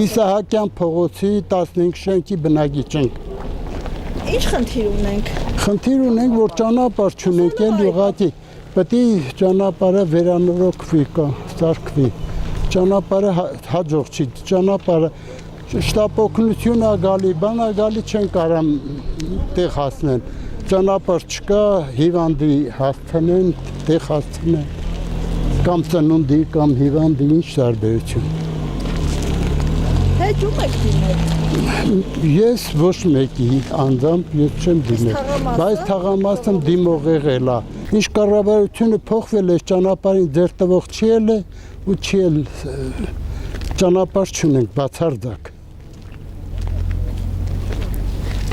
Իսահակյան փողոցի 15 շենքի բնակիչ ենք։ Ինչ խնդիր ունենք։ Խնդիր ունենք, որ ճանապարհ չունենք, էլ ուղղակի պետք է ճանապարհը վերանորոգվի, սարքվի։ Ճանապարհը հաջող չի, ճանապարհը շտապօգնություն է գալի, բան է գալի, չեն կարող տեղ հասնել։ Ճանապարհ չկա, հիվանդի հասցնեն, տեղ հասցնեն։ Կամ ծնունդի, կամ հիվանդի, ինչ տարբերություն։ Հետ ում եք դիմել։ Ես ոչ մեկի անձամբ ես չեմ դիմել, բայց թաղամասը դիմող եղել է։ Ինչ կառավարությունը փոխվել է, ճանապարհին ձեր տվող չի էլ ու չի էլ ճանապարհ չունենք բացարձակ։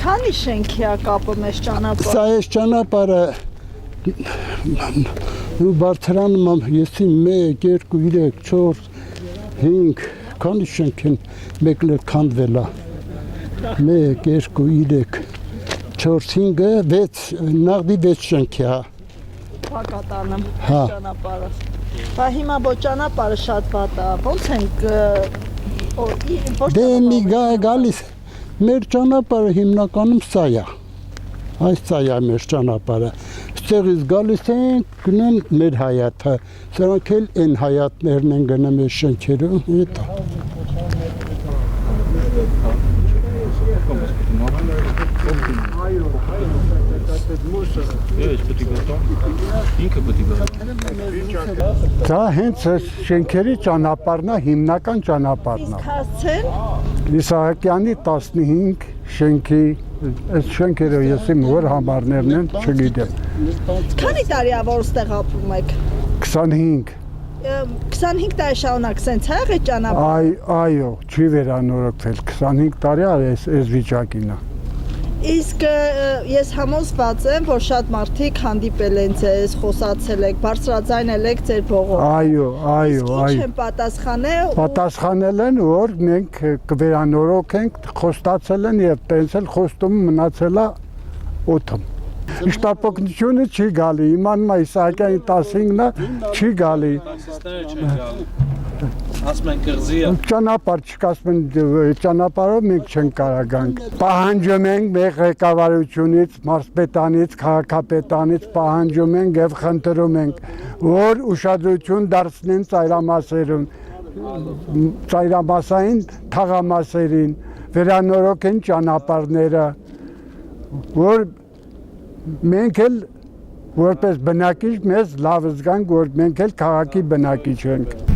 Քանի շենքի է կապում այս ճանապարհը։ Սա այս ճանապարհը ու բարձրանում եսի 1, 2, 3, 4, 5 քանի շենք են մեկն էլ քանդվել է 1, 2, 3, 4, 5, 6 նաղդի 6 շենք է Փակատանում ճանապարհը։ Բա հիմա ոչ ճանապարհը շատ վատ է։ Ոնց ենք դե մի գալիս մեր ճանապարհը հիմնականում սա է։ Այս սա է մեր ճանապարհը։ Ստեղից գալիս են գնան մեր հայաթը։ Սրանք էլ այն հայաթներն են գնում այս շենքերում, հետո։ Դա հենց շենքերի ճանապարհն է, հիմնական ճանապարհն է։ Իսկ հասցեն Իսահակյանի 15 շենքի այս շենքերը ես իմ որ համարներն են, չգիտեմ։ քանի տարի է որ ստեղ ապրում եք։ 25 25 տարի շարունակ սենց է եղել ճանապարհը։ Այո, չի վերանորոգվել 25 տարի այս վիճակին է։ Իսկ ես համոզված եմ, որ շատ մարդիկ հանդիպել են ձեզ, խոսացել եք, բարձրաձայնել եք ձեր փողով։ Այո։ Ինչ են պատասխանել։ Պատասխանել են, որ մենք կվերանորոգենք, խոստացել են եւ տենց էլ խոստումը մնացել է օդում։ Շտապօգնությունը չի գալի, իմանում է Իսահակյանի 15-ն է, չի գալի։ Ասում են կղզի է։ Ճանապարհ չկա, ասում են ճանապարհով մենք չենք կարող գանք։ Պահանջում ենք մեր ղեկավարությունից, մարզպետանից, քաղաքապետանից պահանջում ենք եւ խնդրում ենք, որ ուշադրություն դարձնեն ծայրամասային թաղամասերին, վերանորոգեն ճանապարհները, որ մենք էլ որպես բնակիչ մեզ լավ զգանք, որ մենք էլ քաղաքի բնակիչ ենք։